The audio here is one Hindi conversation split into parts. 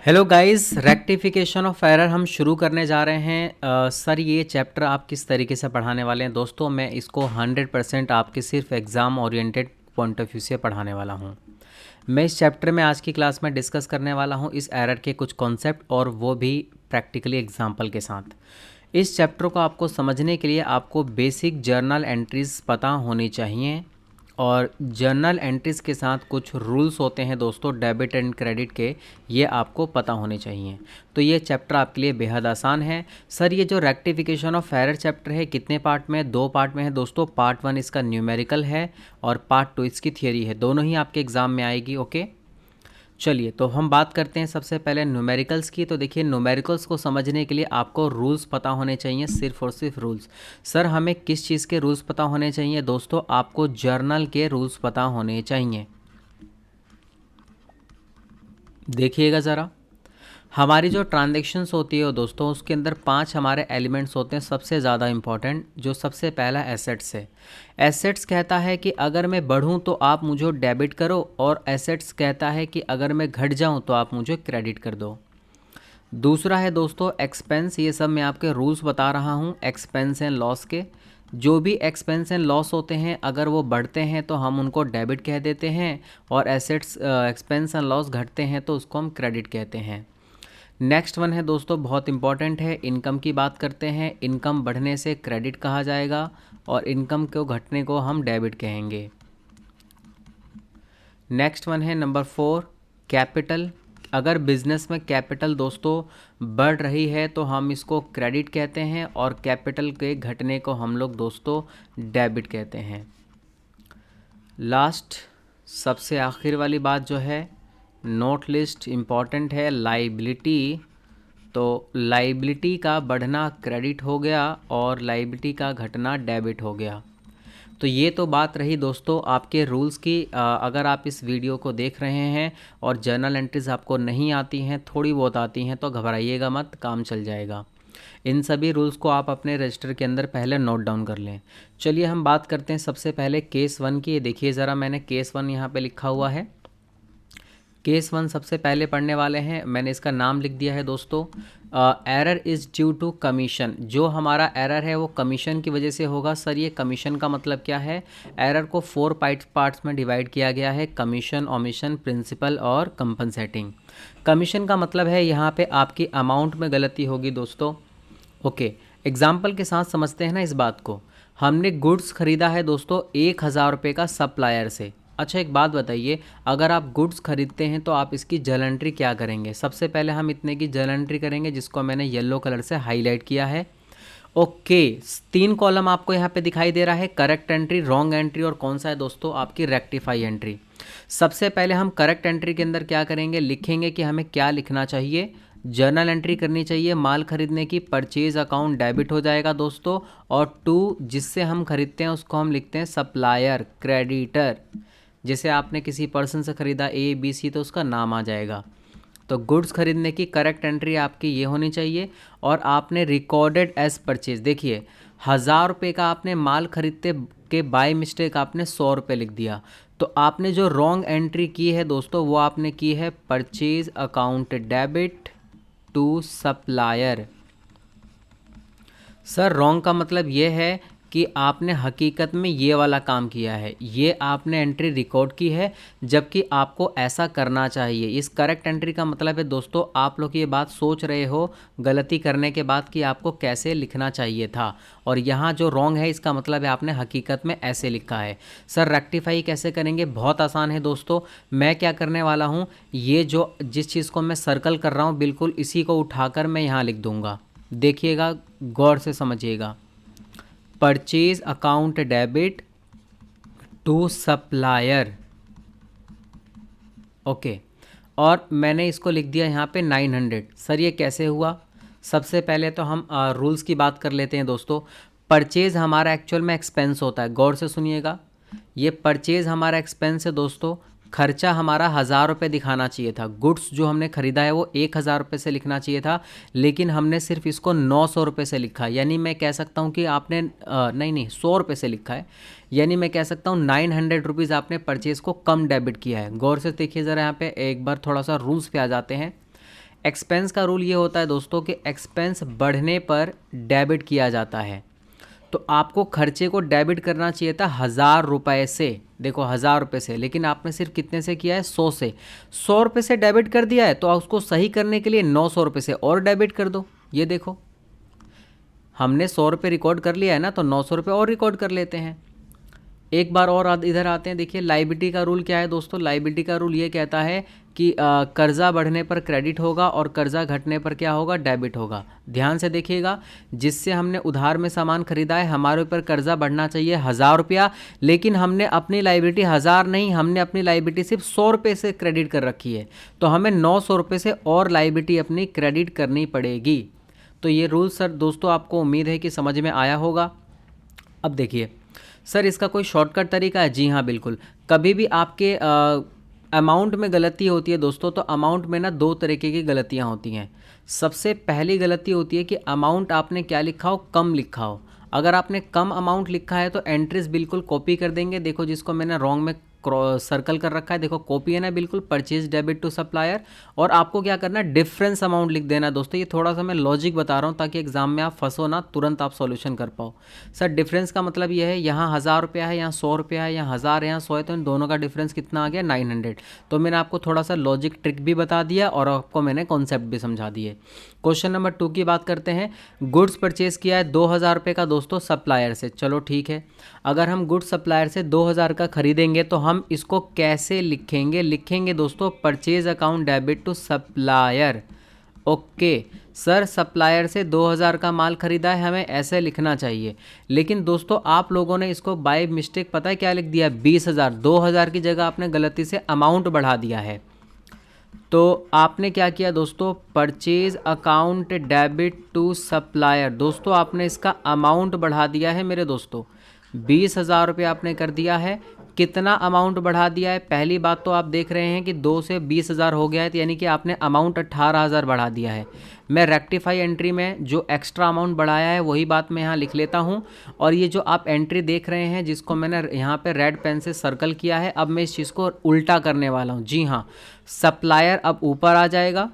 Hello guys, rectification of error हम शुरू करने जा रहे हैं। सर ये चैप्टर आप किस तरीके से पढ़ाने वाले हैं? दोस्तों मैं इसको 100% आपके सिर्फ exam oriented point of view से पढ़ाने वाला हूं। मैं इस चैप्टर में आज की क्लास में डिस्कस करने वाला हूं इस एरर के कुछ कॉन्सेप्ट और वो भी प्रैक्टिकली एग्जाम्पल के साथ। इस चैप्टर को आपको समझने के लिए आपको बेसिक जर्नल एंट्रीज़ पता होनी चाहिए और जर्नल एंट्रीज़ के साथ कुछ रूल्स होते हैं दोस्तों डेबिट एंड क्रेडिट के, ये आपको पता होने चाहिए। तो ये चैप्टर आपके लिए बेहद आसान है। सर ये जो रेक्टिफिकेशन ऑफ एरर चैप्टर है कितने पार्ट में है? 2 पार्ट में है दोस्तों। पार्ट 1 इसका न्यूमेरिकल है और पार्ट 2 इसकी थियोरी है। दोनों ही आपके एग्ज़ाम में आएगी। ओके, चलिए तो हम बात करते हैं सबसे पहले न्यूमेरिकल्स की। तो देखिए न्यूमेरिकल्स को समझने के लिए आपको रूल्स पता होने चाहिए, सिर्फ और सिर्फ रूल्स। सर हमें किस चीज़ के रूल्स पता होने चाहिए? दोस्तों आपको जर्नल के रूल्स पता होने चाहिए। देखिएगा ज़रा, हमारी जो ट्रांजैक्शंस होती है दोस्तों उसके अंदर 5 हमारे एलिमेंट्स होते हैं सबसे ज़्यादा इंपॉर्टेंट। जो सबसे पहला एसेट्स है। एसेट्स कहता है कि अगर मैं बढ़ूं तो आप मुझे डेबिट करो, और एसेट्स कहता है कि अगर मैं घट जाऊं तो आप मुझे क्रेडिट कर दो। दूसरा है दोस्तों एक्सपेंस। ये सब मैं आपके रूल्स बता रहा हूँ एक्सपेंस एंड लॉस के। जो भी एक्सपेंस एंड लॉस होते हैं अगर वो बढ़ते हैं तो हम उनको डेबिट कह देते हैं, और एसेट्स एक्सपेंस एंड लॉस घटते हैं तो उसको हम क्रेडिट कहते हैं। नेक्स्ट वन है दोस्तों बहुत इंपॉर्टेंट है, इनकम की बात करते हैं। इनकम बढ़ने से क्रेडिट कहा जाएगा और इनकम को घटने को हम डेबिट कहेंगे। नेक्स्ट वन है नंबर 4 कैपिटल। अगर बिजनेस में कैपिटल दोस्तों बढ़ रही है तो हम इसको क्रेडिट कहते हैं और कैपिटल के घटने को हम लोग दोस्तों डेबिट कहते हैं। लास्ट सबसे आखिर वाली बात जो है नोट लिस्ट इम्पॉर्टेंट है, लाइबिलिटी। तो लाइबिलिटी का बढ़ना क्रेडिट हो गया और लाइबिलिटी का घटना डेबिट हो गया। तो ये तो बात रही दोस्तों आपके रूल्स की। अगर आप इस वीडियो को देख रहे हैं और जर्नल एंट्रीज आपको नहीं आती हैं, थोड़ी बहुत आती हैं, तो घबराइएगा मत, काम चल जाएगा। इन सभी रूल्स को आप अपने रजिस्टर के अंदर पहले नोट डाउन कर लें। चलिए हम बात करते हैं सबसे पहले केस 1 की। देखिए ज़रा, मैंने केस 1 यहाँ पे लिखा हुआ है। केस 1 सबसे पहले पढ़ने वाले हैं। मैंने इसका नाम लिख दिया है दोस्तों, error is due to commission. जो हमारा एरर है वो कमीशन की वजह से होगा। सर ये कमीशन का मतलब क्या है? एरर को 4 पार्ट्स में डिवाइड किया गया है, कमीशन, ओमिशन, प्रिंसिपल और कंपनसेटिंग। कमीशन का मतलब है यहाँ पे आपकी अमाउंट में गलती होगी दोस्तों। ओके, एग्जाम्पल के साथ समझते हैं ना इस बात को। हमने गुड्स खरीदा है दोस्तों 1,000 रुपये का सप्लायर से। अच्छा एक बात बताइए, अगर आप गुड्स खरीदते हैं तो आप इसकी जर्नल एंट्री क्या करेंगे? सबसे पहले हम इतने की जर्नल एंट्री करेंगे जिसको मैंने येलो कलर से हाईलाइट किया है। ओके, 3 कॉलम आपको यहाँ पे दिखाई दे रहा है, करेक्ट एंट्री, रॉन्ग एंट्री और कौन सा है दोस्तों आपकी रेक्टिफाई एंट्री। सबसे पहले हम करेक्ट एंट्री के अंदर क्या करेंगे, लिखेंगे कि हमें क्या लिखना चाहिए। जर्नल एंट्री करनी चाहिए माल खरीदने की, परचेज अकाउंट डेबिट हो जाएगा दोस्तों। और 2 जिससे हम खरीदते हैं उसको हम लिखते हैं सप्लायर, क्रेडिटर। जैसे आपने किसी पर्सन से ख़रीदा ABC तो उसका नाम आ जाएगा। तो गुड्स खरीदने की करेक्ट एंट्री आपकी ये होनी चाहिए। और आपने रिकॉर्डेड एज परचेज, देखिए 1,000 रुपये का आपने माल खरीदते के बाय मिस्टेक आपने 100 रुपये लिख दिया। तो आपने जो रॉन्ग एंट्री की है दोस्तों वो आपने की है purchase account debit to supplier. Sir wrong का मतलब ये है कि आपने हकीकत में ये वाला काम किया है, ये आपने एंट्री रिकॉर्ड की है, जबकि आपको ऐसा करना चाहिए। इस करेक्ट एंट्री का मतलब है दोस्तों आप लोग ये बात सोच रहे हो गलती करने के बाद कि आपको कैसे लिखना चाहिए था, और यहाँ जो रॉन्ग है इसका मतलब है आपने हकीकत में ऐसे लिखा है। सर रेक्टिफाई कैसे करेंगे? बहुत आसान है दोस्तों। मैं क्या करने वाला हूँ, ये जो जिस चीज़ को मैं सर्कल कर रहा हूँ बिल्कुल इसी को उठाकर मैं यहाँ लिख दूँगा। देखिएगा, गौर से समझिएगा, purchase account debit to supplier. Okay, और मैंने इसको लिख दिया यहाँ पे 900। सर ये कैसे हुआ? सबसे पहले तो हम रूल्स की बात कर लेते हैं दोस्तों। परचेज हमारा एक्चुअल में एक्सपेंस होता है, गौर से सुनिएगा। ये परचेज हमारा एक्सपेंस है दोस्तों। खर्चा हमारा 1,000 रुपये दिखाना चाहिए था। गुड्स जो हमने ख़रीदा है वो 1,000 रुपये से लिखना चाहिए था, लेकिन हमने सिर्फ इसको 900 रुपये से लिखा। यानी मैं कह सकता हूँ कि आपने नहीं 100 रुपये से लिखा है। यानी मैं कह सकता हूँ 900 रुपीज़ आपने परचेज़ को कम डेबिट किया है। गौर से देखिए ज़रा, यहाँ पे एक बार थोड़ा सा रूल्स पे आ जाते हैं। एक्सपेंस का रूल ये होता है दोस्तों कि एक्सपेंस बढ़ने पर डेबिट किया जाता है। तो आपको खर्चे को डेबिट करना चाहिए था 1000 रुपये से, देखो 1000 रुपये से, लेकिन आपने सिर्फ कितने से किया है, 100 से। 100 रुपये से डेबिट कर दिया है, तो उसको सही करने के लिए 900 रुपये से और डेबिट कर दो। ये देखो हमने 100 रुपये रिकॉर्ड कर लिया है ना, तो 900 रुपये और रिकॉर्ड कर लेते हैं। एक बार और इधर आते हैं। देखिए लाइबिलिटी का रूल क्या है दोस्तों, लाइबिलिटी का रूल ये कहता है कि कर्ज़ा बढ़ने पर क्रेडिट होगा और कर्ज़ा घटने पर क्या होगा, डेबिट होगा। ध्यान से देखिएगा, जिससे हमने उधार में सामान खरीदा है हमारे ऊपर कर्ज़ा बढ़ना चाहिए 1000 रुपया, लेकिन हमने अपनी लाइबिलिटी 1000 नहीं, हमने अपनी लाइबिलिटी सिर्फ 100 रुपये से क्रेडिट कर रखी है, तो हमें 900 रुपये से और लाइबिलिटी अपनी क्रेडिट करनी पड़ेगी। तो ये रूल सर दोस्तों आपको उम्मीद है कि समझ में आया होगा। अब देखिए सर इसका कोई शॉर्टकट तरीका है? जी हाँ बिल्कुल। कभी भी आपके अमाउंट में गलती होती है दोस्तों, तो अमाउंट में ना 2 तरीके की गलतियाँ होती हैं। सबसे पहली गलती होती है कि अमाउंट आपने क्या लिखा हो, कम लिखा हो। अगर आपने कम अमाउंट लिखा है तो एंट्रीज बिल्कुल कॉपी कर देंगे। देखो जिसको मैंने रॉन्ग में सर्कल कर रखा है, देखो कॉपी है ना बिल्कुल, परचेज डेबिट टू सप्लायर। और आपको क्या करना है, डिफरेंस अमाउंट लिख देना दोस्तों। ये थोड़ा सा मैं लॉजिक बता रहा हूँ ताकि एग्जाम में आप फंसो ना, तुरंत आप सॉल्यूशन कर पाओ। सर डिफरेंस का मतलब ये है, यहाँ 1000 रुपया है, यहाँ 100 रुपया है, यहाँ 1000 है, यहाँ 100 है, तो इन दोनों का डिफरेंस कितना आ गया, 900। तो मैंने आपको थोड़ा सा लॉजिक ट्रिक भी बता दिया और आपको मैंने कॉन्सेप्ट भी समझा दिए। क्वेश्चन नंबर 2 की बात करते हैं। गुड्स परचेज किया है 2000 रुपये का दोस्तों सप्लायर से। चलो ठीक है, अगर हम गुड्स सप्लायर से 2000 का खरीदेंगे तो हम इसको कैसे लिखेंगे? लिखेंगे दोस्तों purchase account debit to supplier. Okay sir, supplier से 2000 का माल खरीदा है, हमें ऐसे लिखना चाहिए। लेकिन दोस्तों आप लोगों ने इसको बाय मिस्टेक पता है क्या लिख दिया, 20,000। 2000 की जगह आपने गलती से अमाउंट बढ़ा दिया है। तो आपने क्या किया दोस्तों, purchase account debit to supplier. दोस्तों आपने इसका अमाउंट बढ़ा दिया है मेरे दोस्तों, 20,000 रुपये आपने कर दिया है। कितना अमाउंट बढ़ा दिया है? पहली बात तो आप देख रहे हैं कि 2 से 20,000 हो गया है, तो यानी कि आपने अमाउंट 18,000 बढ़ा दिया है। मैं रेक्टिफाई एंट्री में जो एक्स्ट्रा अमाउंट बढ़ाया है वही बात मैं यहाँ लिख लेता हूँ। और ये जो आप एंट्री देख रहे हैं जिसको मैंने यहाँ पे रेड पेन से सर्कल किया है, अब मैं इस चीज़ को उल्टा करने वाला हूँ। जी हाँ, सप्लायर अब ऊपर आ जाएगा,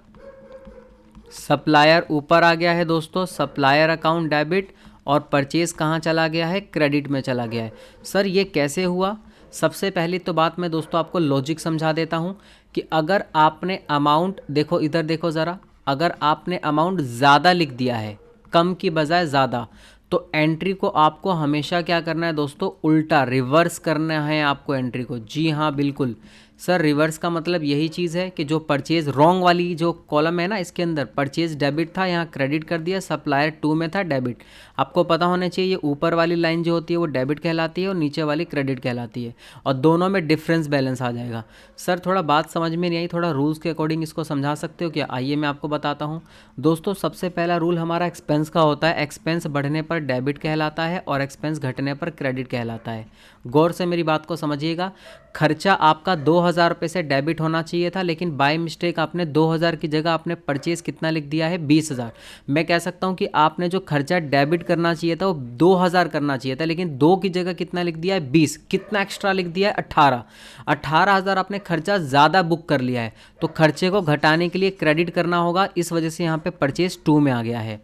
सप्लायर ऊपर आ गया है दोस्तों, सप्लायर अकाउंट डेबिट, और परचेज़ कहाँ चला गया है, क्रेडिट में चला गया है। सर ये कैसे हुआ? सबसे पहली तो बात मैं दोस्तों आपको लॉजिक समझा देता हूँ कि अगर आपने अमाउंट, देखो इधर देखो ज़रा, अगर आपने अमाउंट ज़्यादा लिख दिया है कम की बजाय ज़्यादा, तो एंट्री को आपको हमेशा क्या करना है दोस्तों, उल्टा रिवर्स करना है आपको एंट्री को। जी हाँ बिल्कुल सर, रिवर्स का मतलब यही चीज़ है कि जो परचेज रॉन्ग वाली जो कॉलम है ना, इसके अंदर परचेज डेबिट था, यहाँ क्रेडिट कर दिया, सप्लायर 2 में था डेबिट। आपको पता होना चाहिए ये ऊपर वाली लाइन जो होती है वो डेबिट कहलाती है और नीचे वाली क्रेडिट कहलाती है, और दोनों में डिफरेंस बैलेंस आ जाएगा। सर थोड़ा बात समझ में नहीं आई, थोड़ा रूल्स के अकॉर्डिंग इसको समझा सकते हो क्या? आइए मैं आपको बताता हूँ दोस्तों। सबसे पहला रूल हमारा एक्सपेंस का होता है, एक्सपेंस बढ़ने पर डेबिट कहलाता है और एक्सपेंस घटने पर क्रेडिट कहलाता है। गौर से मेरी बात को समझिएगा, खर्चा आपका 2000 रुपये से डेबिट होना चाहिए था, लेकिन बाय मिस्टेक आपने 2000 की जगह आपने परचेज कितना लिख दिया है, 20,000। मैं कह सकता हूं कि आपने जो खर्चा डेबिट करना चाहिए था वो 2000 करना चाहिए था, लेकिन 2 की जगह कितना लिख दिया है, 20। कितना एक्स्ट्रा लिख दिया है, 18। 18,000 आपने खर्चा ज़्यादा बुक कर लिया है, तो खर्चे को घटाने के लिए क्रेडिट करना होगा, इस वजह से यहाँ पे परचेज 2 में आ गया है।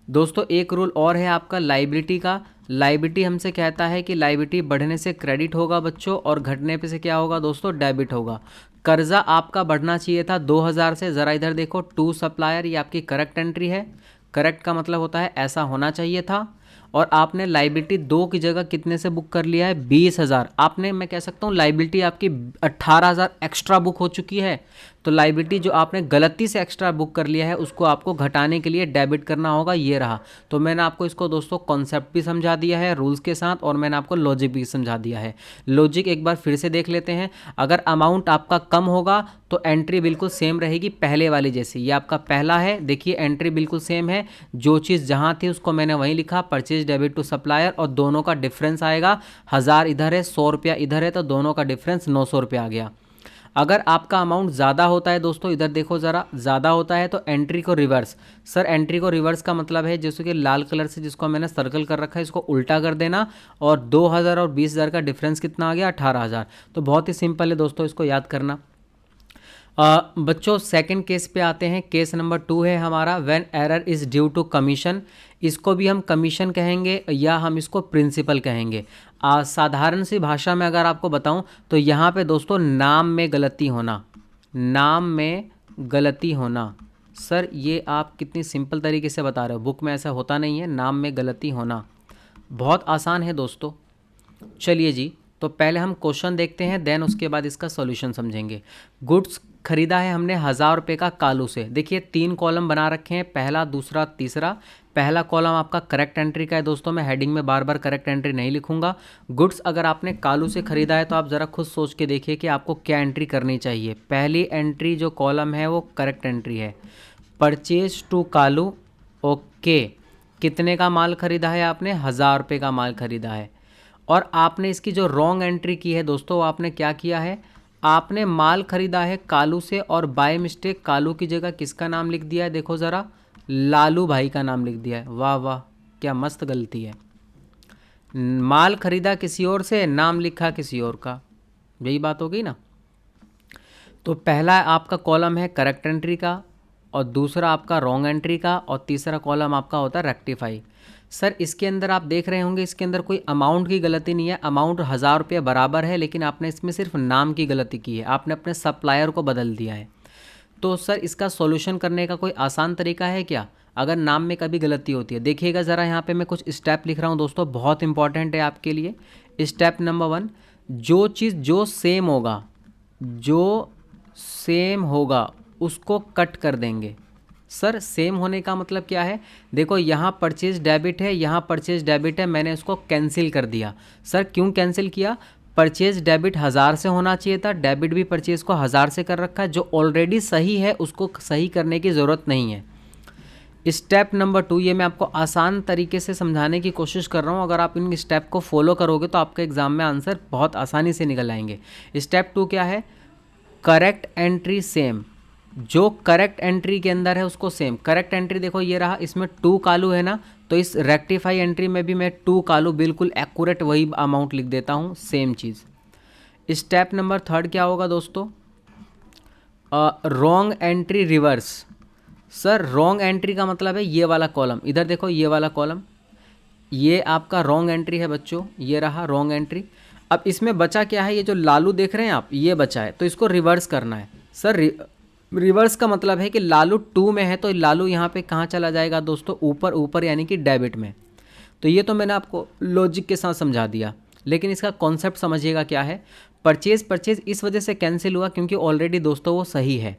दोस्तों एक रूल और है आपका लाइबिलिटी का। लाइबिलिटी हमसे कहता है कि लाइबिलिटी बढ़ने से क्रेडिट होगा बच्चों, और घटने पे से क्या होगा दोस्तों, डेबिट होगा। कर्जा आपका बढ़ना चाहिए था 2000 से, ज़रा इधर देखो, टू सप्लायर, ये आपकी करेक्ट एंट्री है। करेक्ट का मतलब होता है ऐसा होना चाहिए था। और आपने लाइबिलिटी 2 की जगह कितने से बुक कर लिया है, 20,000। आपने, मैं कह सकता हूँ लाइबिलिटी आपकी 18,000 एक्स्ट्रा बुक हो चुकी है, तो लाइबिलिटी जो आपने गलती से एक्स्ट्रा बुक कर लिया है उसको आपको घटाने के लिए डेबिट करना होगा, ये रहा। तो मैंने आपको इसको दोस्तों कॉन्सेप्ट भी समझा दिया है रूल्स के साथ, और मैंने आपको लॉजिक भी समझा दिया है। लॉजिक एक बार फिर से देख लेते हैं। अगर अमाउंट आपका कम होगा तो एंट्री बिल्कुल सेम रहेगी पहले वाली जैसी। ये आपका पहला है, देखिए एंट्री बिल्कुल सेम है, जो चीज़ जहाँ थी उसको मैंने वहीं लिखा, परचेज डेबिट टू सप्लायर, और दोनों का डिफरेंस आएगा, 1000 इधर है, 100 रुपया इधर है, तो दोनों का डिफरेंस 900 रुपया आ गया। अगर आपका अमाउंट ज़्यादा होता है दोस्तों, इधर देखो ज़रा, ज़्यादा होता है तो एंट्री को रिवर्स। सर एंट्री को रिवर्स का मतलब है जैसे कि लाल कलर से जिसको मैंने सर्कल कर रखा है इसको उल्टा कर देना, और 2000 और 20,000 का डिफरेंस कितना आ गया, 18,000। तो बहुत ही सिंपल है दोस्तों, इसको याद करना। बच्चों सेकंड केस पे आते हैं। केस नंबर 2 है हमारा when error is due to commission. इसको भी हम कमीशन कहेंगे या हम इसको प्रिंसिपल कहेंगे। साधारण सी भाषा में अगर आपको बताऊं तो यहाँ पे दोस्तों नाम में गलती होना, नाम में गलती होना। सर ये आप कितनी सिंपल तरीके से बता रहे हो, बुक में ऐसा होता नहीं है, नाम में गलती होना। बहुत आसान है दोस्तों। चलिए जी, तो पहले हम क्वेश्चन देखते हैं, देन उसके बाद इसका सॉल्यूशन समझेंगे। गुड्स खरीदा है हमने 1000 रुपये का कालू से। देखिए 3 कॉलम बना रखे हैं, पहला, दूसरा, तीसरा। पहला कॉलम आपका करेक्ट एंट्री का है दोस्तों, मैं हेडिंग में बार बार करेक्ट एंट्री नहीं लिखूंगा। गुड्स अगर आपने कालू से खरीदा है तो आप ज़रा खुद सोच के देखिए कि आपको क्या एंट्री करनी चाहिए। पहली एंट्री जो कॉलम है वो करेक्ट एंट्री है, परचेज टू कालू। ओके, कितने का माल खरीदा है आपने? 1000 रुपये का माल खरीदा है। और आपने इसकी जो रॉन्ग एंट्री की है दोस्तों, आपने क्या किया है, आपने माल खरीदा है कालू से और बाय मिस्टेक कालू की जगह किसका नाम लिख दिया है? देखो ज़रा, लालू भाई का नाम लिख दिया है। वाह वाह, क्या मस्त गलती है। माल खरीदा किसी और से, नाम लिखा किसी और का, यही बात हो गई ना। तो पहला आपका कॉलम है करेक्ट एंट्री का, और दूसरा आपका रॉन्ग एंट्री का, और तीसरा कॉलम आपका होता है रेक्टिफाई। सर इसके अंदर आप देख रहे होंगे, इसके अंदर कोई अमाउंट की गलती नहीं है, अमाउंट 1000 रुपये बराबर है, लेकिन आपने इसमें सिर्फ नाम की गलती की है, आपने अपने सप्लायर को बदल दिया है। तो सर इसका सॉल्यूशन करने का कोई आसान तरीका है क्या, अगर नाम में कभी गलती होती है? देखिएगा ज़रा, यहाँ पे मैं कुछ स्टेप लिख रहा हूँ दोस्तों, बहुत इंपॉर्टेंट है आपके लिए। स्टेप नंबर 1, जो चीज़ जो सेम होगा, जो सेम होगा उसको कट कर देंगे। सर सेम होने का मतलब क्या है? देखो यहाँ परचेज डेबिट है, यहाँ परचेज डेबिट है, मैंने उसको कैंसिल कर दिया। सर क्यों कैंसिल किया? परचेज डेबिट 1000 से होना चाहिए था, डेबिट भी परचेज को 1000 से कर रखा है, जो ऑलरेडी सही है उसको सही करने की ज़रूरत नहीं है। स्टेप नंबर 2, ये मैं आपको आसान तरीके से समझाने की कोशिश कर रहा हूँ, अगर आप इन स्टेप को फॉलो करोगे तो आपके एग्ज़ाम में आंसर बहुत आसानी से निकल आएंगे। स्टेप 2 क्या है? करेक्ट एंट्री सेम, जो करेक्ट एंट्री के अंदर है उसको सेम। करेक्ट एंट्री देखो ये रहा, इसमें 2 कालू है ना, तो इस रेक्टिफाई एंट्री में भी मैं 2 कालू बिल्कुल एक्यूरेट वही अमाउंट लिख देता हूँ, सेम चीज़। स्टेप नंबर 3 क्या होगा दोस्तों? Wrong entry reverse. Sir wrong entry का मतलब है ये वाला कॉलम, इधर देखो ये वाला कॉलम, ये आपका रॉन्ग एंट्री है बच्चों, ये रहा रॉन्ग एंट्री। अब इसमें बचा क्या है? ये जो लालू देख रहे हैं आप, ये बचा है, तो इसको रिवर्स करना है। सर रिवर्स का मतलब है कि लालू 2 में है, तो लालू यहाँ पे कहाँ चला जाएगा दोस्तों? ऊपर, ऊपर यानी कि डेबिट में। तो ये तो मैंने आपको लॉजिक के साथ समझा दिया, लेकिन इसका कॉन्सेप्ट समझिएगा क्या है। परचेज इस वजह से कैंसिल हुआ क्योंकि ऑलरेडी दोस्तों वो सही है।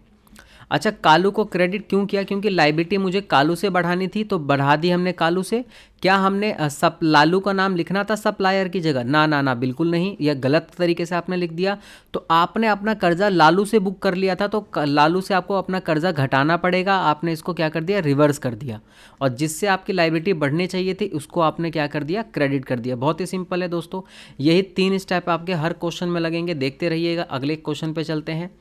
अच्छा, कालू को क्रेडिट क्यों किया? क्योंकि लाइबिलिटी मुझे कालू से बढ़ानी थी, तो बढ़ा दी हमने कालू से। क्या हमने लालू का नाम लिखना था सप्लायर की जगह? ना ना ना, बिल्कुल नहीं, यह गलत तरीके से आपने लिख दिया। तो आपने अपना कर्जा लालू से बुक कर लिया था, तो लालू से आपको अपना कर्जा घटाना पड़ेगा, आपने इसको क्या कर दिया? रिवर्स कर दिया। और जिससे आपकी लाइबिलिटी बढ़नी चाहिए थी उसको आपने क्या कर दिया? क्रेडिट कर दिया। बहुत ही सिंपल है दोस्तों, यही 3 स्टेप आपके हर क्वेश्चन में लगेंगे, देखते रहिएगा। अगले क्वेश्चन पे चलते हैं।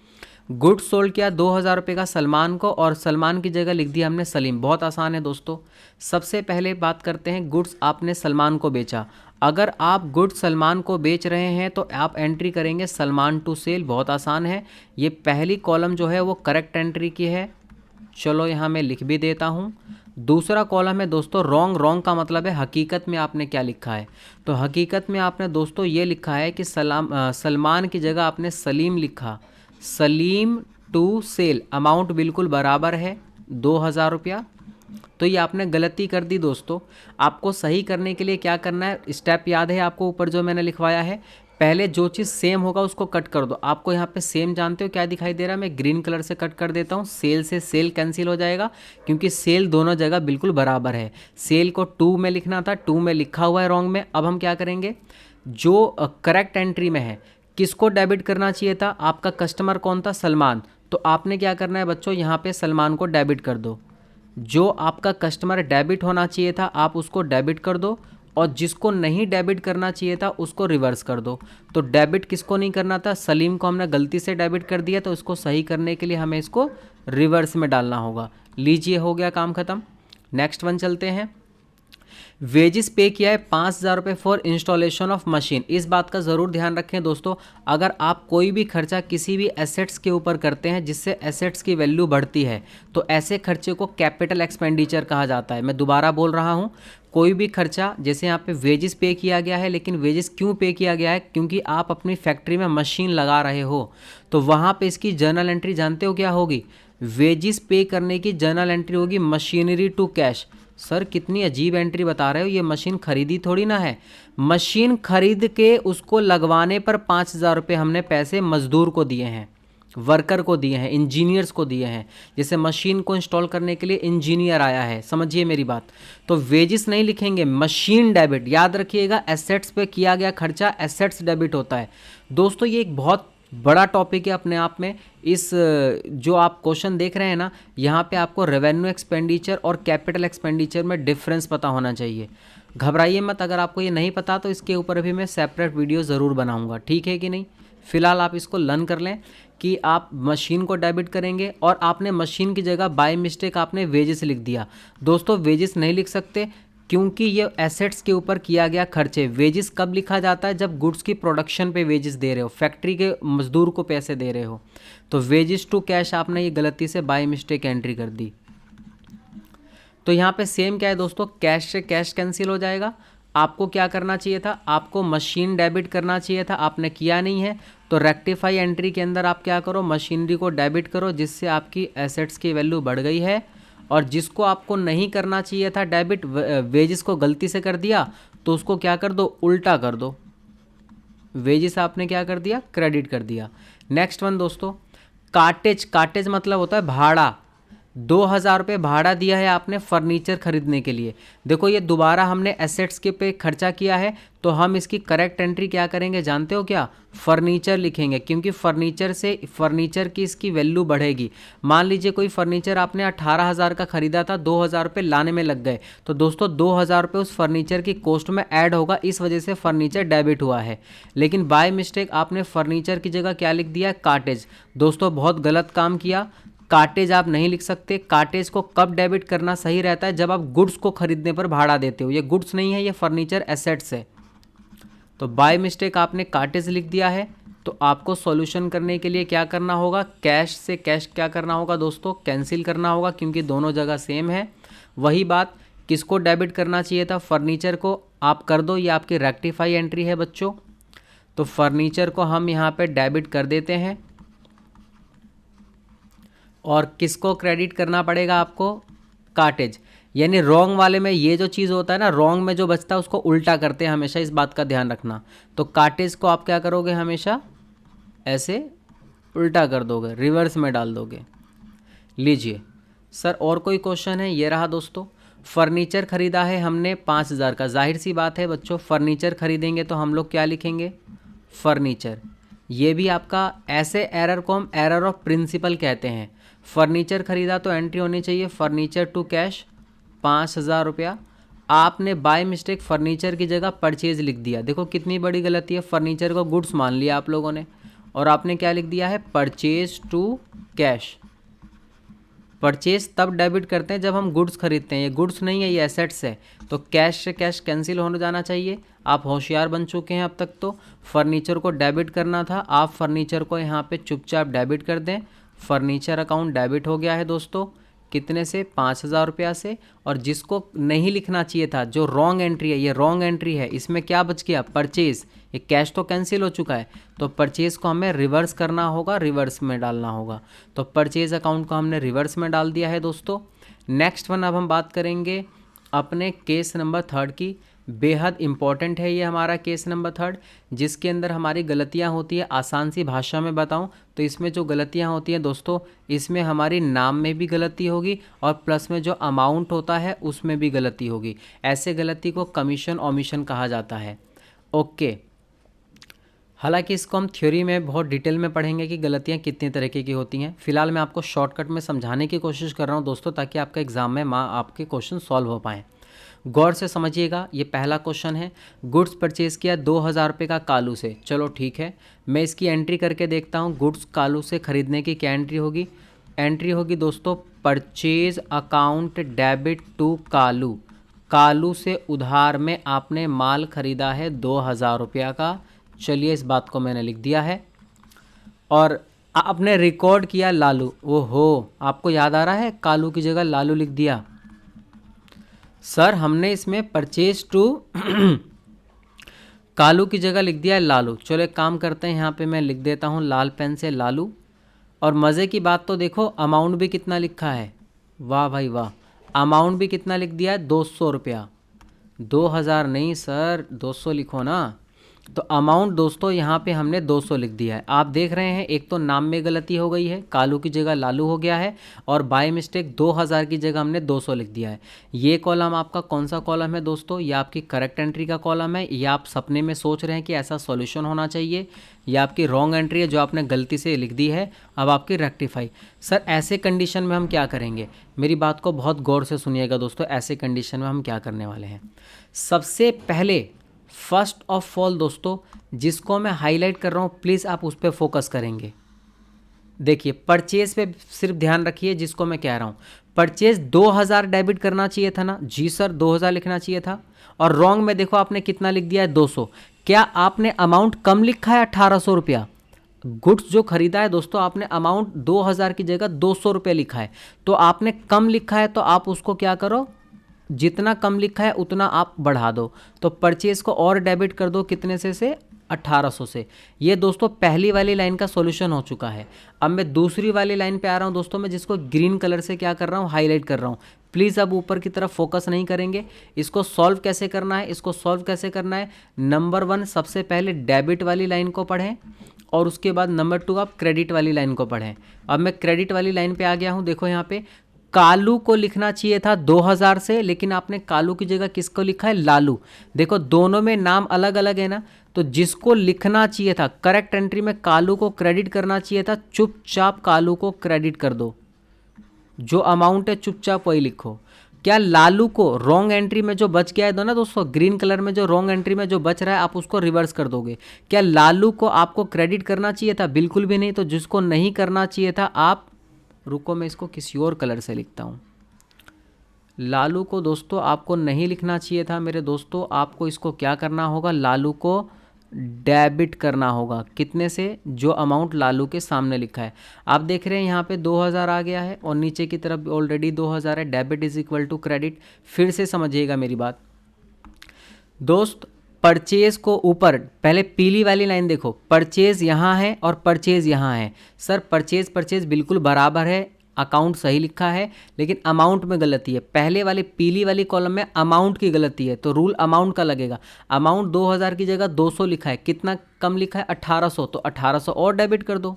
गुड सोल्ड किया 2000 रुपये का सलमान को, और सलमान की जगह लिख दिया हमने सलीम। बहुत आसान है दोस्तों। सबसे पहले बात करते हैं, गुड्स आपने सलमान को बेचा। अगर आप गुड्स सलमान को बेच रहे हैं तो आप एंट्री करेंगे सलमान टू सेल। बहुत आसान है, ये पहली कॉलम जो है वो करेक्ट एंट्री की है, चलो यहाँ मैं लिख भी देता हूँ। दूसरा कॉलम है दोस्तों रॉन्ग। रॉन्ग का मतलब है हकीकत में आपने क्या लिखा है। तो हकीकत में आपने दोस्तों ये लिखा है कि सलमान की जगह आपने सलीम लिखा, सलीम टू सेल। अमाउंट बिल्कुल बराबर है 2000 रुपया, तो ये आपने गलती कर दी दोस्तों। आपको सही करने के लिए क्या करना है? स्टेप याद है आपको ऊपर जो मैंने लिखवाया है? पहले जो चीज़ सेम होगा उसको कट कर दो। आपको यहाँ पे सेम जानते हो क्या दिखाई दे रहा है? मैं ग्रीन कलर से कट कर देता हूँ। सेल से सेल कैंसिल हो जाएगा, क्योंकि सेल दोनों जगह बिल्कुल बराबर है। सेल को 2 में लिखना था, 2 में लिखा हुआ है रॉन्ग में। अब हम क्या करेंगे? जो करेक्ट एंट्री में है, किसको डेबिट करना चाहिए था? आपका कस्टमर कौन था? सलमान। तो आपने क्या करना है बच्चों? यहाँ पे सलमान को डेबिट कर दो। जो आपका कस्टमर डेबिट होना चाहिए था आप उसको डेबिट कर दो, और जिसको नहीं डेबिट करना चाहिए था उसको रिवर्स कर दो। तो डेबिट किसको नहीं करना था? सलीम को हमने गलती से डेबिट कर दिया, तो इसको सही करने के लिए हमें इसको रिवर्स में डालना होगा। लीजिए, हो गया काम ख़त्म। नेक्स्ट वन चलते हैं। वेजिस पे किया है 5,000 रुपये फॉर इंस्टॉलेशन ऑफ मशीन। इस बात का ज़रूर ध्यान रखें दोस्तों, अगर आप कोई भी खर्चा किसी भी एसेट्स के ऊपर करते हैं जिससे एसेट्स की वैल्यू बढ़ती है तो ऐसे खर्चे को कैपिटल एक्सपेंडिचर कहा जाता है। मैं दोबारा बोल रहा हूँ, कोई भी खर्चा, जैसे यहाँ पे वेजिस पे किया गया है, लेकिन वेजिस क्यों पे किया गया है? क्योंकि आप अपनी फैक्ट्री में मशीन लगा रहे हो, तो वहाँ पे इसकी जर्नल एंट्री जानते हो क्या होगी? वेजिस पे करने की जर्नल एंट्री होगी मशीनरी टू कैश। सर कितनी अजीब एंट्री बता रहे हो, ये मशीन खरीदी थोड़ी ना है। मशीन खरीद के उसको लगवाने पर 5,000 रुपये हमने पैसे मजदूर को दिए हैं, वर्कर को दिए हैं, इंजीनियर्स को दिए हैं। जैसे मशीन को इंस्टॉल करने के लिए इंजीनियर आया है, समझिए मेरी बात। तो वेजिस नहीं लिखेंगे, मशीन डेबिट। याद रखिएगा, एसेट्स पे किया गया खर्चा एसेट्स डेबिट होता है। दोस्तों ये एक बहुत बड़ा टॉपिक है अपने आप में। इस जो आप क्वेश्चन देख रहे हैं ना, यहाँ पे आपको रेवेन्यू एक्सपेंडिचर और कैपिटल एक्सपेंडिचर में डिफरेंस पता होना चाहिए। घबराइए मत, अगर आपको ये नहीं पता तो इसके ऊपर भी मैं सेपरेट वीडियो ज़रूर बनाऊंगा, ठीक है कि नहीं। फिलहाल आप इसको लर्न कर लें कि आप मशीन को डेबिट करेंगे और आपने मशीन की जगह बाय मिस्टेक आपने वेजेस लिख दिया। दोस्तों वेजेस नहीं लिख सकते क्योंकि ये एसेट्स के ऊपर किया गया खर्चे। वेजेस कब लिखा जाता है? जब गुड्स की प्रोडक्शन पे वेजेस दे रहे हो, फैक्ट्री के मजदूर को पैसे दे रहे हो। तो वेजेस टू कैश आपने ये गलती से बाय मिस्टेक एंट्री कर दी। तो यहाँ पे सेम क्या है दोस्तों, कैश से कैश कैंसिल हो जाएगा। आपको क्या करना चाहिए था? आपको मशीन डेबिट करना चाहिए था, आपने किया नहीं है। तो रेक्टिफाई एंट्री के अंदर आप क्या करो, मशीनरी को डेबिट करो, जिससे आपकी एसेट्स की वैल्यू बढ़ गई है। और जिसको आपको नहीं करना चाहिए था डेबिट, वेजेस को गलती से कर दिया, तो उसको क्या कर दो, उल्टा कर दो। वेजेस आपने क्या कर दिया, क्रेडिट कर दिया। नेक्स्ट वन दोस्तों, कार्टेज। कार्टेज मतलब होता है भाड़ा। 2,000 रुपये भाड़ा दिया है आपने फर्नीचर खरीदने के लिए। देखो ये दोबारा हमने एसेट्स के पे खर्चा किया है, तो हम इसकी करेक्ट एंट्री क्या करेंगे जानते हो क्या? फर्नीचर लिखेंगे, क्योंकि फर्नीचर की इसकी वैल्यू बढ़ेगी। मान लीजिए कोई फर्नीचर आपने 18,000 का खरीदा था, 2,000 रुपये लाने में लग गए, तो दोस्तों 2,000 रुपये उस फर्नीचर की कॉस्ट में ऐड होगा, इस वजह से फर्नीचर डेबिट हुआ है। लेकिन बाय मिस्टेक आपने फर्नीचर की जगह क्या लिख दिया? कार्टेज। दोस्तों बहुत गलत काम किया, कार्टेज आप नहीं लिख सकते। कार्टेज को कब डेबिट करना सही रहता है? जब आप गुड्स को खरीदने पर भाड़ा देते हो। ये गुड्स नहीं है, ये फर्नीचर एसेट्स है। तो बाय मिस्टेक आपने कार्टेज लिख दिया है। तो आपको सॉल्यूशन करने के लिए क्या करना होगा? कैश से कैश क्या करना होगा दोस्तों? कैंसिल करना होगा, क्योंकि दोनों जगह सेम है। वही बात, किसको डेबिट करना चाहिए था? फर्नीचर को। आप कर दो, ये आपकी रेक्टिफाई एंट्री है बच्चों। तो फर्नीचर को हम यहाँ पे डेबिट कर देते हैं। और किसको क्रेडिट करना पड़ेगा आपको? कार्टेज। यानी रॉन्ग वाले में ये जो चीज़ होता है ना, रॉन्ग में जो बचता है उसको उल्टा करते हैं हमेशा, इस बात का ध्यान रखना। तो कार्टेज को आप क्या करोगे? हमेशा ऐसे उल्टा कर दोगे, रिवर्स में डाल दोगे। लीजिए सर, और कोई क्वेश्चन है? ये रहा दोस्तों, फर्नीचर खरीदा है हमने 5,000 का। जाहिर सी बात है बच्चों, फर्नीचर खरीदेंगे तो हम लोग क्या लिखेंगे? फर्नीचर। ये भी आपका, ऐसे एरर को हम एरर ऑफ प्रिंसिपल कहते हैं। फर्नीचर खरीदा तो एंट्री होनी चाहिए फर्नीचर टू कैश 5,000 रुपया। आपने बाय मिस्टेक फर्नीचर की जगह परचेज लिख दिया। देखो कितनी बड़ी गलती है, फर्नीचर को गुड्स मान लिया आप लोगों ने, और आपने क्या लिख दिया है? Purchase to cash. परचेज तब डेबिट करते हैं जब हम गुड्स खरीदते हैं, ये गुड्स नहीं है, ये एसेट्स है। तो कैश से कैश कैंसिल होने जाना चाहिए। आप होशियार बन चुके हैं अब तक। तो फर्नीचर को डेबिट करना था, आप फर्नीचर को यहाँ पे चुपचाप डेबिट कर दें। फर्नीचर अकाउंट डेबिट हो गया है दोस्तों, कितने से? 5,000 रुपया से। और जिसको नहीं लिखना चाहिए था, जो रॉन्ग एंट्री है, ये रॉन्ग एंट्री है, इसमें क्या बच गया? परचेज। ये कैश तो कैंसिल हो चुका है, तो परचेज को हमें रिवर्स करना होगा, रिवर्स में डालना होगा। तो परचेज अकाउंट को हमने रिवर्स में डाल दिया है दोस्तों। नेक्स्ट वन, अब हम बात करेंगे अपने केस नंबर 3 की। बेहद इम्पॉर्टेंट है ये हमारा केस नंबर 3, जिसके अंदर हमारी गलतियां होती है। आसान सी भाषा में बताऊं तो इसमें जो गलतियां होती हैं दोस्तों, इसमें हमारी नाम में भी गलती होगी और प्लस में जो अमाउंट होता है उसमें भी गलती होगी। ऐसे गलती को कमीशन ओमिशन कहा जाता है। ओके, हालांकि इसको हम थ्योरी में बहुत डिटेल में पढ़ेंगे कि गलतियां कितने तरीके की होती हैं। फिलहाल मैं आपको शॉर्टकट में समझाने की कोशिश कर रहा हूं दोस्तों, ताकि आपका एग्जाम में आपके क्वेश्चन सॉल्व हो पाएँ। गौर से समझिएगा, ये पहला क्वेश्चन है। गुड्स परचेज़ किया 2,000 रुपये का कालू से। चलो ठीक है, मैं इसकी एंट्री करके देखता हूँ। गुड्स कालू से ख़रीदने की क्या एंट्री होगी? एंट्री होगी दोस्तों purchase account debit to Kalu. Kalu से उधार में आपने माल खरीदा है 2000 रुपया का। चलिए इस बात को मैंने लिख दिया है और आपने रिकॉर्ड किया लालू। वो हो, आपको याद आ रहा है, कालू की जगह लालू लिख दिया। सर हमने इसमें परचेज टू कालू की जगह लिख दिया है लालू। चलो एक काम करते हैं, यहाँ पे मैं लिख देता हूँ लाल पेन से लालू। और मज़े की बात तो देखो, अमाउंट भी कितना लिखा है, वाह भाई वाह, अमाउंट भी कितना लिख दिया है, 200 रुपया। 2000 नहीं सर, 200 लिखो ना। तो अमाउंट दोस्तों यहाँ पे हमने 200 लिख दिया है। आप देख रहे हैं एक तो नाम में गलती हो गई है, कालू की जगह लालू हो गया है, और बाय मिस्टेक 2000 की जगह हमने 200 लिख दिया है। ये कॉलम आपका कौन सा कॉलम है दोस्तों? ये आपकी करेक्ट एंट्री का कॉलम है, या आप सपने में सोच रहे हैं कि ऐसा सॉल्यूशन होना चाहिए, या आपकी रॉन्ग एंट्री है जो आपने गलती से लिख दी है, अब आपकी रेक्टिफाई। सर ऐसे कंडीशन में हम क्या करेंगे? मेरी बात को बहुत गौर से सुनिएगा दोस्तों। ऐसे कंडीशन में हम क्या करने वाले हैं, सबसे पहले फर्स्ट ऑफ ऑल दोस्तों, जिसको मैं हाईलाइट कर रहा हूँ प्लीज़ आप उस पर फोकस करेंगे। देखिए परचेज पे सिर्फ ध्यान रखिए, जिसको मैं कह रहा हूँ परचेज 2000 डेबिट करना चाहिए था ना जी सर, 2000 लिखना चाहिए था, और रॉन्ग में देखो आपने कितना लिख दिया है, 200। क्या आपने अमाउंट कम लिखा है 1800 रुपया? गुड्स जो खरीदा है दोस्तों आपने अमाउंट 2000 की जगह 200 रुपये लिखा है, तो आपने कम लिखा है, तो आप उसको क्या करो, जितना कम लिखा है उतना आप बढ़ा दो। तो परचेज को और डेबिट कर दो, कितने से 1800 से। ये दोस्तों पहली वाली लाइन का सॉल्यूशन हो चुका है। अब मैं दूसरी वाली लाइन पे आ रहा हूँ दोस्तों, मैं जिसको ग्रीन कलर से क्या कर रहा हूँ, हाईलाइट कर रहा हूँ। प्लीज़ अब ऊपर की तरफ फोकस नहीं करेंगे। इसको सॉल्व कैसे करना है, इसको सॉल्व कैसे करना है, नंबर 1 सबसे पहले डेबिट वाली लाइन को पढ़ें, और उसके बाद नंबर 2 आप क्रेडिट वाली लाइन को पढ़ें। अब मैं क्रेडिट वाली लाइन पे आ गया हूँ। देखो यहाँ पे कालू को लिखना चाहिए था 2000 से, लेकिन आपने कालू की जगह किसको लिखा है, लालू। देखो दोनों में नाम अलग अलग है ना, तो जिसको लिखना चाहिए था करेक्ट एंट्री में कालू को क्रेडिट करना चाहिए था, चुपचाप कालू को क्रेडिट कर दो। जो अमाउंट है चुपचाप वही लिखो। क्या लालू को रॉन्ग एंट्री में जो बच गया है दो ना दोस्तों, ग्रीन कलर में जो रॉन्ग एंट्री में जो बच रहा है आप उसको रिवर्स कर दोगे। क्या लालू को आपको क्रेडिट करना चाहिए था? बिल्कुल भी नहीं। तो जिसको नहीं करना चाहिए था आप, रुको मैं इसको किसी और कलर से लिखता हूँ। लालू को दोस्तों आपको नहीं लिखना चाहिए था मेरे दोस्तों, आपको इसको क्या करना होगा, लालू को डेबिट करना होगा। कितने से? जो अमाउंट लालू के सामने लिखा है। आप देख रहे हैं यहाँ पे 2000 आ गया है और नीचे की तरफ ऑलरेडी 2000 है। Debit is equal to credit. फिर से समझिएगा मेरी बात दोस्त, परचेज को ऊपर पहले पीली वाली लाइन देखो, परचेज यहाँ है और परचेज यहाँ है। सर परचेज बिल्कुल बराबर है, अकाउंट सही लिखा है, लेकिन अमाउंट में गलती है। पहले वाले पीली वाली कॉलम में अमाउंट की गलती है, तो रूल अमाउंट का लगेगा। अमाउंट 2000 की जगह 200 लिखा है, कितना कम लिखा है, 1800, तो 1800 और डेबिट कर दो।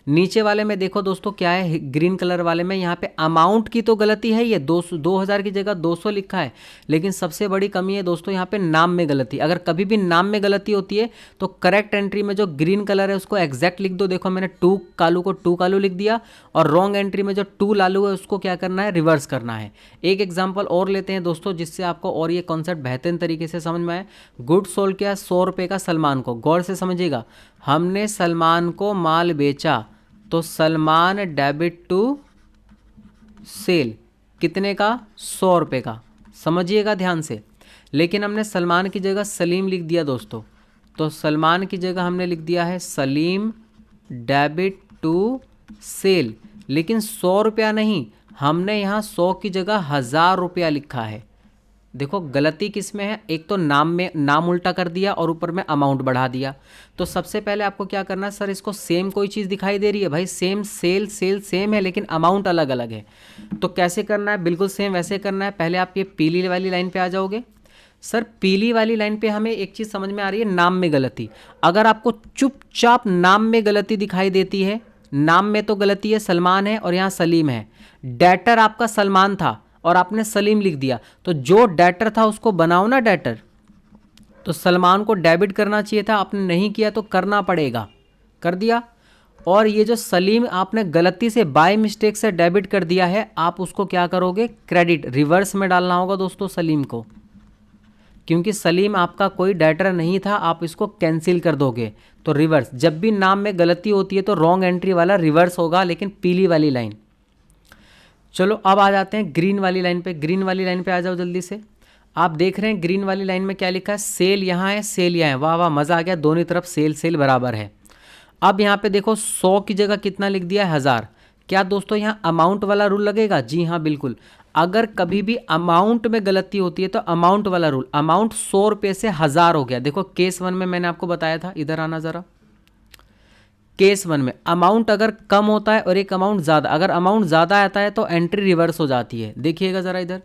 नीचे वाले में देखो दोस्तों क्या है, ग्रीन कलर वाले में यहाँ पे अमाउंट की तो गलती है, ये 2000 की जगह 200 लिखा है, लेकिन सबसे बड़ी कमी है दोस्तों यहाँ पे नाम में गलती। अगर कभी भी नाम में गलती होती है तो करेक्ट एंट्री में जो ग्रीन कलर है उसको एग्जैक्ट लिख दो। देखो मैंने 2 कालू को 2 कालू लिख दिया, और रॉन्ग एंट्री में जो 2 लालू है उसको क्या करना है, रिवर्स करना है। एक एग्जाम्पल और लेते हैं दोस्तों, जिससे आपको और ये कॉन्सेप्ट बेहतरीन तरीके से समझ में आए। गुड सोल्ड किया 100 रुपये का सलमान को, गौर से समझिएगा। हमने सलमान को माल बेचा, तो सलमान डेबिट टू सेल, कितने का, 100 रुपये का, समझिएगा ध्यान से। लेकिन हमने सलमान की जगह सलीम लिख दिया दोस्तों, तो सलमान की जगह हमने लिख दिया है सलीम डेबिट टू सेल, लेकिन 100 रुपया नहीं, हमने यहाँ 100 की जगह 1000 रुपया लिखा है। देखो गलती किस में है, एक तो नाम में नाम उल्टा कर दिया और ऊपर में अमाउंट बढ़ा दिया। तो सबसे पहले आपको क्या करना है, सर इसको सेम कोई चीज़ दिखाई दे रही है, भाई सेम सेल सेम है, लेकिन अमाउंट अलग अलग है। तो कैसे करना है, बिल्कुल सेम वैसे करना है। पहले आप ये पीली वाली लाइन पे आ जाओगे। सर पीली वाली लाइन पे हमें एक चीज़ समझ में आ रही है, नाम में गलती। अगर आपको चुपचाप नाम में गलती दिखाई देती है, नाम में तो गलती है, सलमान है और यहाँ सलीम है, डेटर आपका सलमान था और आपने सलीम लिख दिया, तो जो डेटर था उसको बनाओ ना डेटर। तो सलमान को डेबिट करना चाहिए था, आपने नहीं किया तो करना पड़ेगा, कर दिया। और ये जो सलीम आपने गलती से बाय मिस्टेक से डेबिट कर दिया है, आप उसको क्या करोगे, क्रेडिट रिवर्स में डालना होगा दोस्तों सलीम को, क्योंकि सलीम आपका कोई डेटर नहीं था, आप इसको कैंसिल कर दोगे। तो रिवर्स, जब भी नाम में गलती होती है तो रॉन्ग एंट्री वाला रिवर्स होगा, लेकिन पीली वाली लाइन। चलो अब आ जाते हैं ग्रीन वाली लाइन पे। ग्रीन वाली लाइन पे आ जाओ जल्दी से। आप देख रहे हैं ग्रीन वाली लाइन में क्या लिखा है, सेल यहाँ है, सेल यहाँ है। वाह वाह, मज़ा आ गया, दोनों तरफ सेल सेल बराबर है। अब यहाँ पे देखो 100 की जगह कितना लिख दिया है, 1000। क्या दोस्तों यहाँ अमाउंट वाला रूल लगेगा? जी हाँ बिल्कुल। अगर कभी भी अमाउंट में गलती होती है तो अमाउंट वाला रूल, अमाउंट 100 रुपये से 1000 हो गया। देखो केस 1 में मैंने आपको बताया था, इधर आना ज़रा। केस 1 में अमाउंट अगर कम होता है और एक अमाउंट ज़्यादा, अगर अमाउंट ज़्यादा आता है तो एंट्री रिवर्स हो जाती है। देखिएगा ज़रा इधर,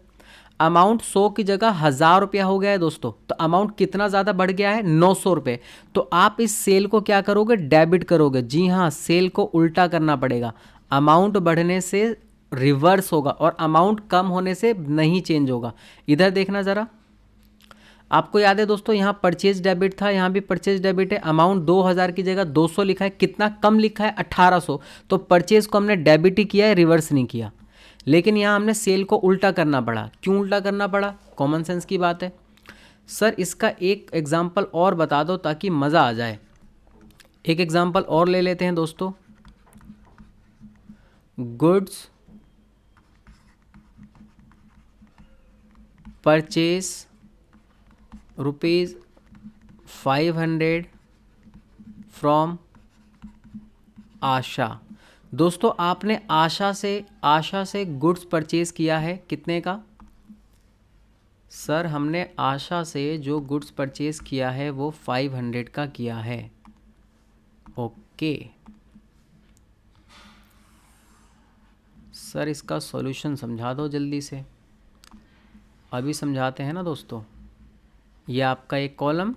अमाउंट 100 की जगह 1000 रुपया हो गया है दोस्तों, तो अमाउंट कितना ज़्यादा बढ़ गया है, 900 रुपये। तो आप इस सेल को क्या करोगे, डेबिट करोगे। जी हाँ, सेल को उल्टा करना पड़ेगा, अमाउंट बढ़ने से रिवर्स होगा और अमाउंट कम होने से नहीं चेंज होगा। इधर देखना ज़रा, आपको याद है दोस्तों यहाँ परचेज डेबिट था, यहाँ भी परचेज डेबिट है। अमाउंट 2000 की जगह 200 लिखा है, कितना कम लिखा है, 1800। तो परचेज को हमने डेबिट ही किया है, रिवर्स नहीं किया। लेकिन यहाँ हमने सेल को उल्टा करना पड़ा। क्यों उल्टा करना पड़ा? कॉमन सेंस की बात है। सर इसका एक एग्जाम्पल और बता दो ताकि मज़ा आ जाए। एक एग्जाम्पल और ले लेते हैं दोस्तों। गुड्स परचेज ₹500 फ्रॉम आशा। दोस्तों आपने आशा से गुड्स परचेज किया है, कितने का? सर हमने आशा से जो गुड्स परचेज किया है वो 500 का किया है। ओके सर, इसका सॉल्यूशन समझा दो जल्दी से। अभी समझाते हैं ना दोस्तों। ये आपका एक कॉलम,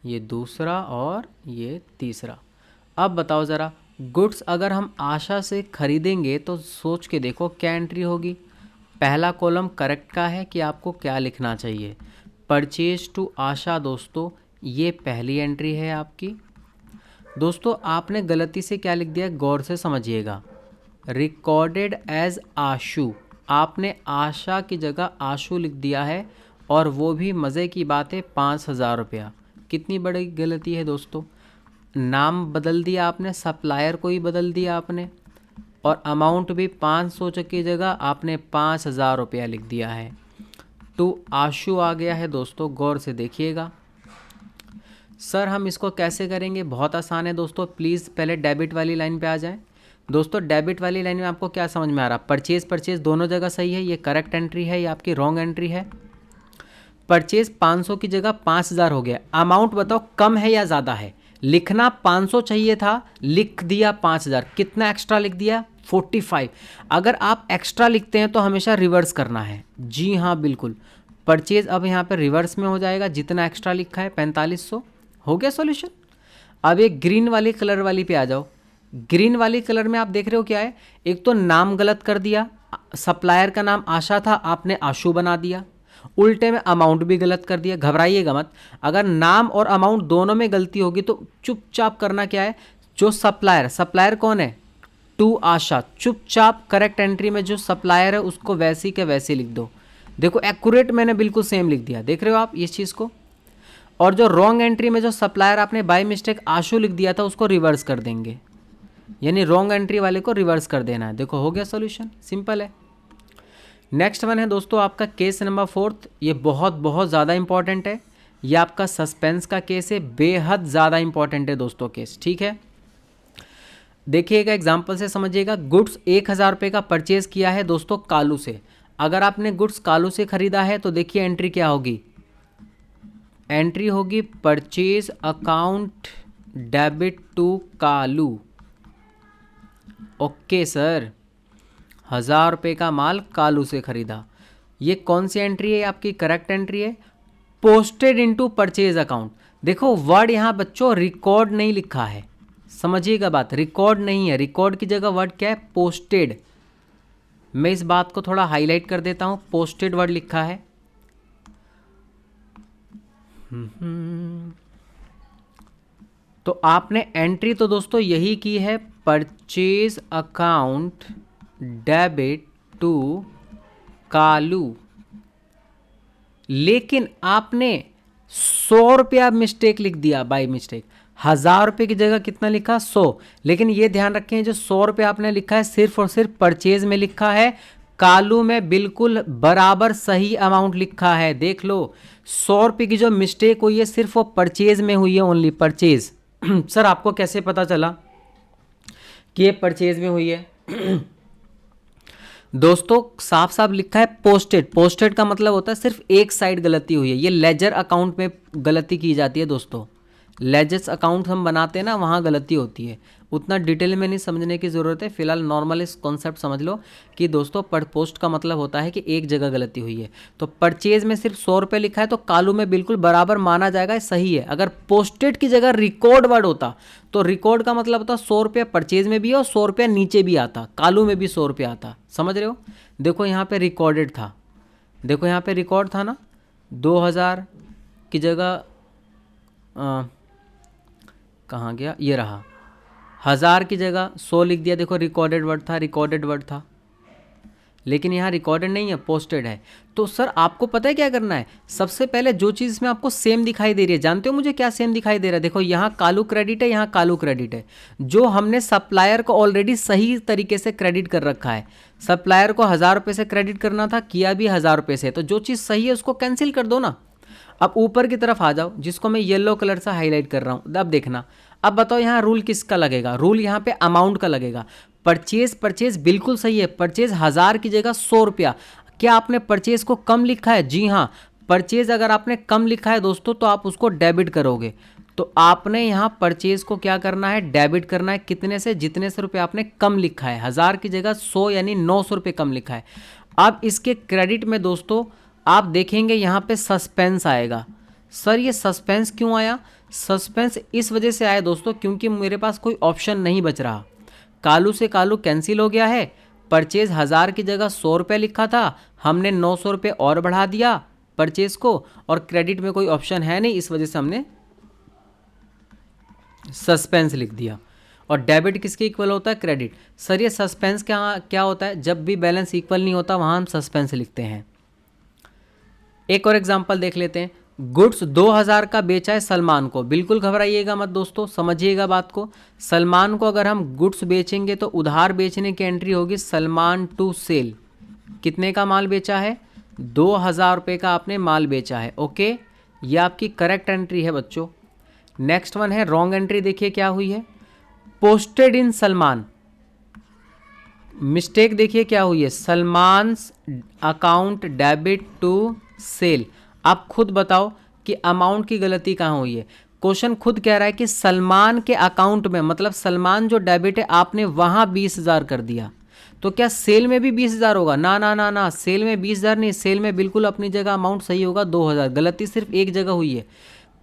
ये दूसरा और ये तीसरा। अब बताओ ज़रा, गुड्स अगर हम आशा से खरीदेंगे तो सोच के देखो क्या एंट्री होगी। पहला कॉलम करेक्ट का है कि आपको क्या लिखना चाहिए, परचेज टू आशा। दोस्तों ये पहली एंट्री है आपकी। दोस्तों आपने गलती से क्या लिख दिया, गौर से समझिएगा। रिकॉर्डेड एज आशु, आपने आशा की जगह आशु लिख दिया है, और वो भी मज़े की बात है 5000 रुपया। कितनी बड़ी गलती है दोस्तों। नाम बदल दिया आपने, सप्लायर को ही बदल दिया आपने, और अमाउंट भी 500 की जगह आपने 5000 रुपया लिख दिया है। टू आशु आ गया है दोस्तों, गौर से देखिएगा। सर हम इसको कैसे करेंगे? बहुत आसान है दोस्तों, प्लीज़ पहले डेबिट वाली लाइन पे आ जाएं। दोस्तों डेबिट वाली लाइन में आपको क्या समझ में आ रहा? परचेज दोनों जगह सही है, ये करेक्ट एंट्री है, ये आपकी रॉन्ग एंट्री है। परचेज 500 की जगह 5000 हो गया। अमाउंट बताओ कम है या ज़्यादा है? लिखना 500 चाहिए था, लिख दिया 5000। कितना एक्स्ट्रा लिख दिया? 45। अगर आप एक्स्ट्रा लिखते हैं तो हमेशा रिवर्स करना है। जी हाँ बिल्कुल, परचेज अब यहाँ पर रिवर्स में हो जाएगा, जितना एक्स्ट्रा लिखा है 4500। हो गया सॉल्यूशन। अब एक ग्रीन वाली कलर वाली पे आ जाओ। ग्रीन वाली कलर में आप देख रहे हो क्या है, एक तो नाम गलत कर दिया, सप्लायर का नाम आशा था, आपने आशु बना दिया। उल्टे में अमाउंट भी गलत कर दिया। घबराइएगा मत, अगर नाम और अमाउंट दोनों में गलती होगी तो चुपचाप करना क्या है, जो सप्लायर कौन है? टू आशा। चुपचाप करेक्ट एंट्री में जो सप्लायर है उसको वैसी के वैसे लिख दो। देखो एक्यूरेट मैंने बिल्कुल सेम लिख दिया, देख रहे हो आप इस चीज़ को। और जो रॉन्ग एंट्री में जो सप्लायर आपने बाय मिस्टेक आशु लिख दिया था उसको रिवर्स कर देंगे, यानी रॉन्ग एंट्री वाले को रिवर्स कर देना है। देखो हो गया सॉल्यूशन, सिंपल है। नेक्स्ट वन है दोस्तों आपका केस नंबर 4। ये बहुत ज़्यादा इंपॉर्टेंट है, ये आपका सस्पेंस का केस है, बेहद ज़्यादा इंपॉर्टेंट है दोस्तों केस, ठीक है। देखिएगा एग्जाम्पल से समझिएगा। गुड्स 1000 रुपये का परचेज किया है दोस्तों कालू से। अगर आपने गुड्स कालू से खरीदा है तो देखिए एंट्री क्या होगी, एंट्री होगी purchase account debit to Kalu. Okay sir, 1000 रुपये का माल कालू से खरीदा। ये कौन सी एंट्री है आपकी? करेक्ट एंट्री है, पोस्टेड इनटू परचेज अकाउंट। देखो वर्ड यहाँ बच्चों रिकॉर्ड नहीं लिखा है, समझिएगा बात, रिकॉर्ड नहीं है। रिकॉर्ड की जगह वर्ड क्या है? पोस्टेड। मैं इस बात को थोड़ा हाईलाइट कर देता हूँ, पोस्टेड वर्ड लिखा है। तो आपने एंट्री तो दोस्तों यही की है, purchase account debit to Kalu, लेकिन आपने 100 रुपया मिस्टेक लिख दिया बाय मिस्टेक। 1000 रुपये की जगह कितना लिखा? 100। लेकिन ये ध्यान रखें जो 100 रुपये आपने लिखा है सिर्फ और सिर्फ परचेज में लिखा है, कालू में बिल्कुल बराबर सही अमाउंट लिखा है। देख लो 100 रुपये की जो मिस्टेक हुई है सिर्फ वो परचेज में हुई है, ओनली परचेज। सर आपको कैसे पता चला कि ये परचेज में हुई है? दोस्तों साफ साफ लिखा है पोस्टेड। पोस्टेड का मतलब होता है सिर्फ एक साइड गलती हुई है। ये लेजर अकाउंट में गलती की जाती है दोस्तों। लेजर्स अकाउंट हम बनाते हैं ना, वहाँ गलती होती है। उतना डिटेल में नहीं समझने की ज़रूरत है, फिलहाल नॉर्मल इस कॉन्सेप्ट समझ लो कि दोस्तों पर पोस्ट का मतलब होता है कि एक जगह गलती हुई है। तो परचेज में सिर्फ 100 रुपये लिखा है तो कालू में बिल्कुल बराबर माना जाएगा, सही है। अगर पोस्टेड की जगह रिकॉर्ड वर्ड होता तो रिकॉर्ड का मतलब होता 100 रुपये परचेज में भी और 100 रुपये नीचे भी आता, कालू में भी 100 रुपये आता। समझ रहे हो? देखो यहाँ पे रिकॉर्डेड था, देखो यहाँ पे रिकॉर्ड था ना, 2000 की जगह कहाँ गया, ये रहा, 1000 की जगह 100 लिख दिया। देखो रिकॉर्डेड वर्ड था, रिकॉर्डेड वर्ड था, लेकिन यहाँ रिकॉर्डेड नहीं है, पोस्टेड है। तो सर आपको पता है क्या करना है? सबसे पहले जो चीज़ इसमें आपको सेम दिखाई दे रही है, जानते हो मुझे क्या सेम दिखाई दे रहा है? देखो यहाँ कालू क्रेडिट है, यहाँ कालू क्रेडिट है। जो हमने सप्लायर को ऑलरेडी सही तरीके से क्रेडिट कर रखा है, सप्लायर को 1000 रुपये से क्रेडिट करना था, किया भी 1000 रुपये से। तो जो चीज़ सही है उसको कैंसिल कर दो ना। अब ऊपर की तरफ आ जाओ, जिसको मैं येलो कलर से हाईलाइट कर रहा हूँ। अब देखना, अब बताओ यहाँ रूल किसका लगेगा? रूल यहाँ पे अमाउंट का लगेगा। परचेज बिल्कुल सही है, परचेज 1000 की जगह 100 रुपया। क्या आपने परचेज को कम लिखा है? जी हाँ, परचेज अगर आपने कम लिखा है दोस्तों तो आप उसको डेबिट करोगे। तो आपने यहाँ परचेज को क्या करना है? डेबिट करना है। कितने से? जितने से रुपये आपने कम लिखा है। 1000 की जगह 100 यानी 900 रुपये कम लिखा है। अब इसके क्रेडिट में दोस्तों आप देखेंगे यहाँ पे सस्पेंस आएगा। सर ये सस्पेंस क्यों आया? सस्पेंस इस वजह से आया दोस्तों क्योंकि मेरे पास कोई ऑप्शन नहीं बच रहा। कालू से कालू कैंसिल हो गया है। परचेज 1000 की जगह 100 रुपये लिखा था, हमने 900 रुपये और बढ़ा दिया परचेज को, और क्रेडिट में कोई ऑप्शन है नहीं, इस वजह से हमने सस्पेंस लिख दिया। और डेबिट किसके इक्वल होता है? क्रेडिट। सर ये सस्पेंस क्या होता है? जब भी बैलेंस इक्वल नहीं होता वहाँ हम सस्पेंस लिखते हैं। एक और एग्जांपल देख लेते हैं। गुड्स 2000 का बेचा है सलमान को। बिल्कुल घबराइएगा मत दोस्तों, समझिएगा बात को। सलमान को अगर हम गुड्स बेचेंगे तो उधार बेचने की एंट्री होगी सलमान टू सेल। कितने का माल बेचा है? 2000 रुपये का आपने माल बेचा है। ओके, ये आपकी करेक्ट एंट्री है बच्चों। नेक्स्ट वन है रॉन्ग एंट्री। देखिए क्या हुई है, पोस्टेड इन सलमान। मिस्टेक देखिए क्या हुई है, सलमान्स अकाउंट डेबिट टू सेल। आप खुद बताओ कि अमाउंट की गलती कहाँ हुई है। क्वेश्चन खुद कह रहा है कि सलमान के अकाउंट में, मतलब सलमान जो डेबिट है आपने वहाँ 20,000 कर दिया, तो क्या सेल में भी 20,000 होगा? ना ना ना ना, सेल में 20,000 नहीं, सेल में बिल्कुल अपनी जगह अमाउंट सही होगा 2000। गलती सिर्फ एक जगह हुई है,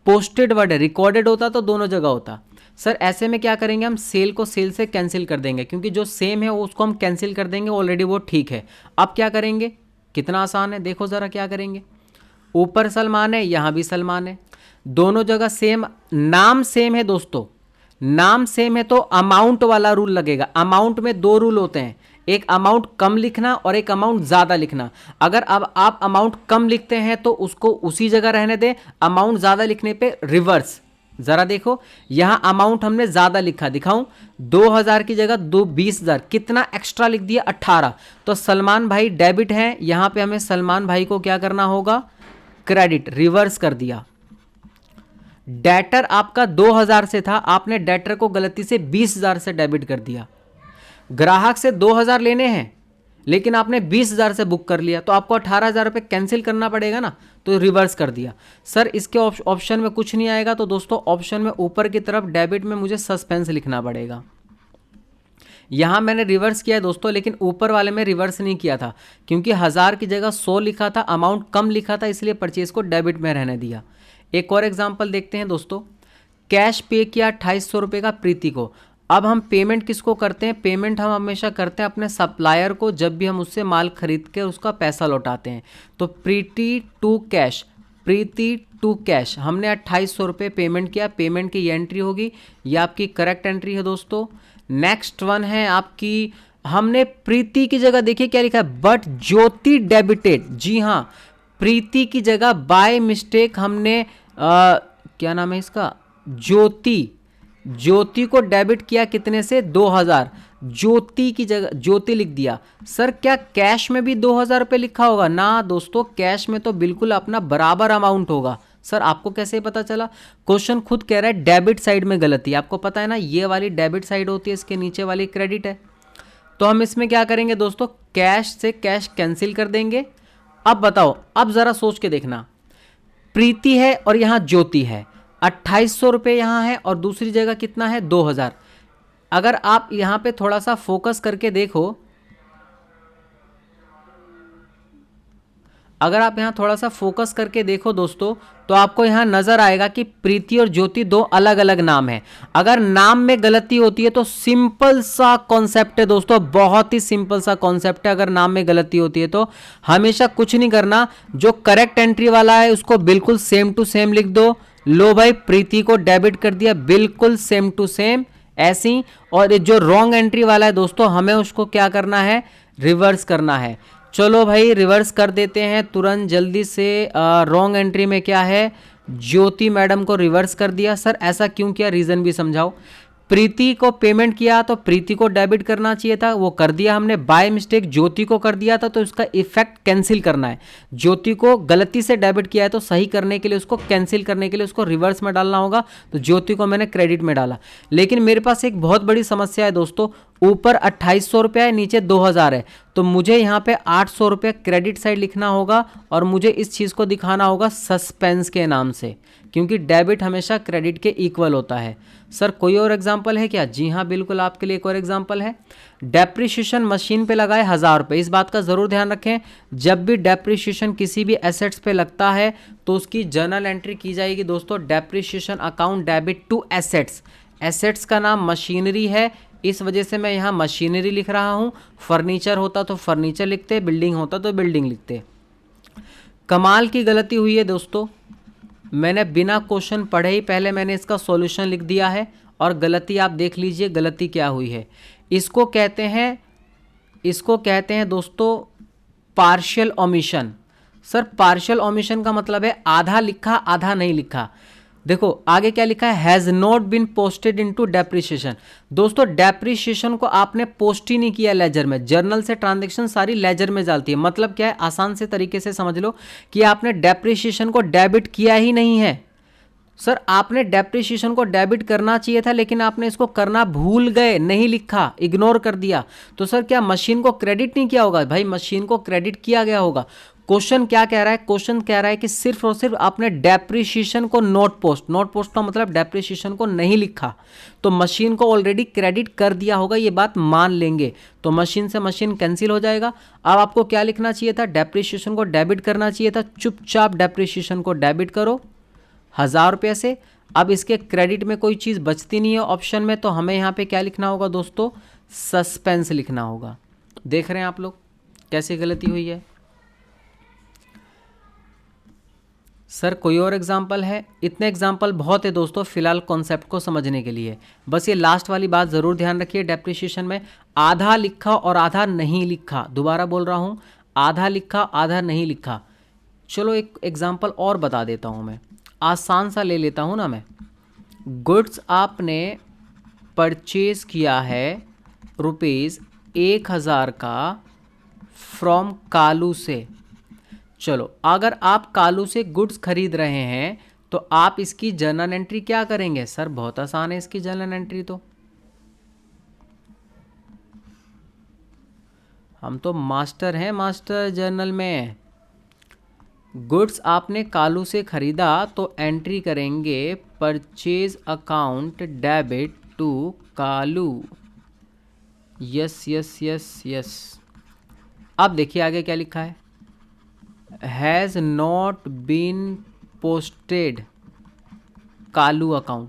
पोस्टेड वर्ड है। रिकॉर्डेड होता तो दोनों जगह होता। सर ऐसे में क्या करेंगे हम? सेल को सेल से कैंसिल कर देंगे, क्योंकि जो सेम है उसको हम कैंसिल कर देंगे, ऑलरेडी वो ठीक है। अब क्या करेंगे? कितना आसान है, देखो ज़रा क्या करेंगे। ऊपर सलमान है, यहाँ भी सलमान है, दोनों जगह सेम, नाम सेम है दोस्तों। नाम सेम है तो अमाउंट वाला रूल लगेगा। अमाउंट में दो रूल होते हैं, एक अमाउंट कम लिखना और एक अमाउंट ज़्यादा लिखना। अगर अब आप अमाउंट कम लिखते हैं तो उसको उसी जगह रहने दें, अमाउंट ज़्यादा लिखने पे रिवर्स। ज़रा देखो यहाँ अमाउंट हमने ज़्यादा लिखा, दिखाऊं, 2000 की जगह 20,000, कितना एक्स्ट्रा लिख दिया? 18। तो सलमान भाई डेबिट हैं, यहाँ पे हमें सलमान भाई को क्या करना होगा? क्रेडिट, रिवर्स कर दिया। डेटर आपका 2000 से था, आपने डेटर को गलती से 20,000 से डेबिट कर दिया। ग्राहक से 2000 लेने हैं लेकिन आपने 20,000 से बुक कर लिया, तो आपको 18,000 रुपये कैंसिल करना पड़ेगा ना, तो रिवर्स कर दिया। सर इसके ऑप्शन में कुछ नहीं आएगा, तो दोस्तों ऑप्शन में ऊपर की तरफ डेबिट में मुझे सस्पेंस लिखना पड़ेगा। यहाँ मैंने रिवर्स किया है दोस्तों, लेकिन ऊपर वाले में रिवर्स नहीं किया था, क्योंकि 1000 की जगह 100 लिखा था, अमाउंट कम लिखा था, इसलिए परचेज को डेबिट में रहने दिया। एक और एग्जांपल देखते हैं दोस्तों। कैश पे किया 2800 रुपये का प्रीति को। अब हम पेमेंट किसको करते हैं? पेमेंट हम हमेशा करते हैं अपने सप्लायर को, जब भी हम उससे माल खरीद के उसका पैसा लौटाते हैं। तो Preeti to cash, Preeti to cash, हमने 2800 रुपये पेमेंट किया, पेमेंट की ये एंट्री होगी, ये आपकी करेक्ट एंट्री है दोस्तों। नेक्स्ट वन है आपकी, हमने प्रीति की जगह देखिए क्या लिखा है, बट ज्योति डेबिटेड। जी हाँ, प्रीति की जगह बाय मिस्टेक हमने क्या नाम है इसका, ज्योति को डेबिट किया, कितने से? 2000। ज्योति की जगह ज्योति लिख दिया। सर क्या कैश में भी 2000 रुपये लिखा होगा? ना दोस्तों, कैश में तो बिल्कुल अपना बराबर अमाउंट होगा। सर आपको कैसे पता चला? क्वेश्चन खुद कह रहा है डेबिट साइड में गलती। आपको पता है ना, ये वाली डेबिट साइड होती है, इसके नीचे वाली क्रेडिट है। तो हम इसमें क्या करेंगे दोस्तों, कैश से कैश कैंसिल कर देंगे। अब बताओ, अब जरा सोच के देखना, प्रीति है और यहाँ ज्योति है, 2800 रुपये यहाँ है और दूसरी जगह कितना है, 2000। अगर आप यहाँ पे थोड़ा सा फोकस करके देखो, अगर आप यहाँ थोड़ा सा फोकस करके देखो दोस्तों, तो आपको यहाँ नजर आएगा कि प्रीति और ज्योति दो अलग अलग नाम है। अगर नाम में गलती होती है तो सिंपल सा कॉन्सेप्ट है दोस्तों, बहुत ही सिंपल सा कॉन्सेप्ट है। अगर नाम में गलती होती है तो हमेशा कुछ नहीं करना, जो करेक्ट एंट्री वाला है उसको बिल्कुल सेम टू सेम लिख दो। लो भाई, प्रीति को डेबिट कर दिया, बिल्कुल सेम टू सेम ऐसी। और जो रॉन्ग एंट्री वाला है दोस्तों, हमें उसको क्या करना है, रिवर्स करना है। चलो भाई रिवर्स कर देते हैं तुरंत जल्दी से। रॉन्ग एंट्री में क्या है, ज्योति मैडम को रिवर्स कर दिया। सर ऐसा क्यों किया, रीज़न भी समझाओ। प्रीति को पेमेंट किया तो प्रीति को डेबिट करना चाहिए था, वो कर दिया हमने। बाय मिस्टेक ज्योति को कर दिया था, तो इसका इफेक्ट कैंसिल करना है। ज्योति को गलती से डेबिट किया है तो सही करने के लिए, उसको कैंसिल करने के लिए उसको रिवर्स में डालना होगा। तो ज्योति को मैंने क्रेडिट में डाला। लेकिन मेरे पास एक बहुत बड़ी समस्या है दोस्तों, ऊपर 2800 रुपया है, नीचे 2000 है। तो मुझे यहाँ पे 800 रुपये क्रेडिट साइड लिखना होगा और मुझे इस चीज़ को दिखाना होगा सस्पेंस के नाम से, क्योंकि डेबिट हमेशा क्रेडिट के इक्वल होता है। सर कोई और एग्जांपल है क्या? जी हाँ बिल्कुल, आपके लिए एक और एग्जांपल है। डेप्रिशिएशन मशीन पे लगाए 1000 रुपये। इस बात का ज़रूर ध्यान रखें, जब भी डेप्रिशिएशन किसी भी एसेट्स पे लगता है तो उसकी जर्नल एंट्री की जाएगी दोस्तों, depreciation account debit to assets. Assets का नाम मशीनरी है, इस वजह से मैं यहाँ मशीनरी लिख रहा हूँ। फर्नीचर होता तो फर्नीचर लिखते, बिल्डिंग होता तो बिल्डिंग लिखते। कमाल की गलती हुई है दोस्तों, मैंने बिना क्वेश्चन पढ़े ही पहले मैंने इसका सॉल्यूशन लिख दिया है। और गलती आप देख लीजिए, गलती क्या हुई है। इसको कहते हैं दोस्तों partial omission. Sir partial omission का मतलब है आधा लिखा आधा नहीं लिखा। देखो आगे क्या लिखा है, has not been posted into depreciation. दोस्तों डेप्रिसिएशन को आपने पोस्ट ही नहीं किया लेजर में। जर्नल से ट्रांजैक्शन सारी लेजर में जाती है। मतलब क्या है, आसान से तरीके से समझ लो कि आपने डेप्रिसिएशन को डेबिट किया ही नहीं है। सर आपने डेप्रिसिएशन को डेबिट करना चाहिए था, लेकिन आपने इसको करना भूल गए, नहीं लिखा, इग्नोर कर दिया। तो सर क्या मशीन को क्रेडिट नहीं किया होगा? भाई मशीन को क्रेडिट किया गया होगा। क्वेश्चन क्या कह रहा है, क्वेश्चन कह रहा है कि सिर्फ और सिर्फ आपने डेप्रिसिएशन को नॉट पोस्ट का मतलब डेप्रिसिएशन को नहीं लिखा, तो मशीन को ऑलरेडी क्रेडिट कर दिया होगा, ये बात मान लेंगे। तो मशीन से मशीन कैंसिल हो जाएगा। अब आपको क्या लिखना चाहिए था, डेप्रिसिएशन को डेबिट करना चाहिए था। चुपचाप डेप्रिसिएशन को डेबिट करो 1000 रुपये से। अब इसके क्रेडिट में कोई चीज़ बचती नहीं है ऑप्शन में, तो हमें यहाँ पे क्या लिखना होगा दोस्तों, सस्पेंस लिखना होगा। देख रहे हैं आप लोग कैसी गलती हुई है। सर कोई और एग्जाम्पल है? इतने एग्जाम्पल बहुत है दोस्तों फिलहाल कॉन्सेप्ट को समझने के लिए। बस ये लास्ट वाली बात ज़रूर ध्यान रखिए, डेप्रिसिएशन में आधा लिखा और आधा नहीं लिखा। दोबारा बोल रहा हूँ, आधा लिखा आधा नहीं लिखा। चलो एक एग्जाम्पल और बता देता हूँ मैं, आसान सा ले लेता हूँ ना मैं। गुड्स आपने परचेज किया है ₹1000 का फ्रॉम कालू से। चलो अगर आप कालू से गुड्स खरीद रहे हैं तो आप इसकी जर्नल एंट्री क्या करेंगे? सर बहुत आसान है इसकी जर्नल एंट्री, तो हम तो मास्टर हैं, मास्टर जर्नल में। गुड्स आपने कालू से खरीदा तो एंट्री करेंगे purchase account debit to Kalu. Yes yes yes yes. अब देखिए आगे क्या लिखा है, has not been posted Kalu account.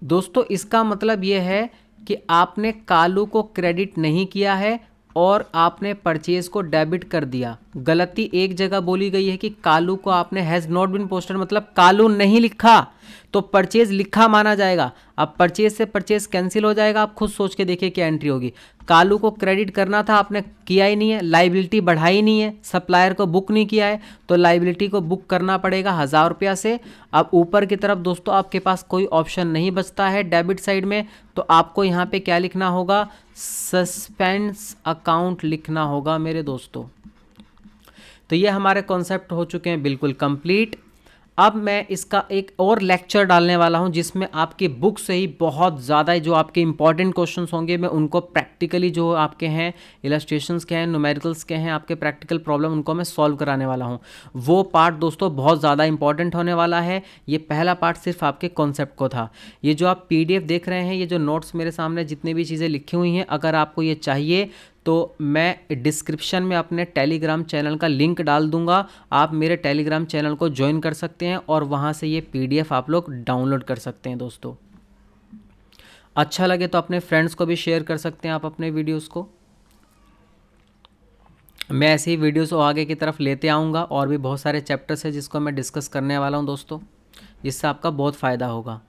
दोस्तों इसका मतलब यह है कि आपने कालू को क्रेडिट नहीं किया है और आपने परचेज को डेबिट कर दिया। गलती एक जगह बोली गई है कि कालू को आपने हैज़ नॉट बीन पोस्टेड, मतलब कालू नहीं लिखा तो परचेज लिखा माना जाएगा। अब परचेज से परचेज कैंसिल हो जाएगा, आप खुद सोच के देखिए क्या एंट्री होगी। कालू को क्रेडिट करना था, आपने किया ही नहीं है, लाइबिलिटी बढ़ाई नहीं है, सप्लायर को बुक नहीं किया है, तो लाइबिलिटी को बुक करना पड़ेगा 1000 रुपया से। अब ऊपर की तरफ दोस्तों आपके पास कोई ऑप्शन नहीं बचता है डेबिट साइड में, तो आपको यहाँ पे क्या लिखना होगा, सस्पेंस अकाउंट लिखना होगा मेरे दोस्तों। तो ये हमारे कॉन्सेप्ट हो चुके हैं बिल्कुल कंप्लीट। अब मैं इसका एक और लेक्चर डालने वाला हूं जिसमें आपकी बुक से ही बहुत ज़्यादा जो आपके इंपॉर्टेंट क्वेश्चंस होंगे मैं उनको प्रैक्टिकली जो आपके हैं इलस्ट्रेशंस के हैं, न्यूमेरिकल्स के हैं, आपके प्रैक्टिकल प्रॉब्लम उनको मैं सॉल्व कराने वाला हूं। वो पार्ट दोस्तों बहुत ज़्यादा इंपॉर्टेंट होने वाला है। ये पहला पार्ट सिर्फ आपके कॉन्सेप्ट को था। ये जो आप PDF देख रहे हैं, ये जो नोट्स मेरे सामने जितनी भी चीज़ें लिखी हुई हैं, अगर आपको ये चाहिए तो मैं डिस्क्रिप्शन में अपने टेलीग्राम चैनल का लिंक डाल दूंगा। आप मेरे टेलीग्राम चैनल को ज्वाइन कर सकते हैं और वहाँ से ये PDF आप लोग डाउनलोड कर सकते हैं दोस्तों। अच्छा लगे तो अपने फ्रेंड्स को भी शेयर कर सकते हैं आप अपने वीडियोस को। मैं ऐसे ही वीडियोस आगे की तरफ लेते आऊँगा और भी बहुत सारे चैप्टर्स हैं जिसको मैं डिस्कस करने वाला हूँ दोस्तों, जिससे आपका बहुत फ़ायदा होगा।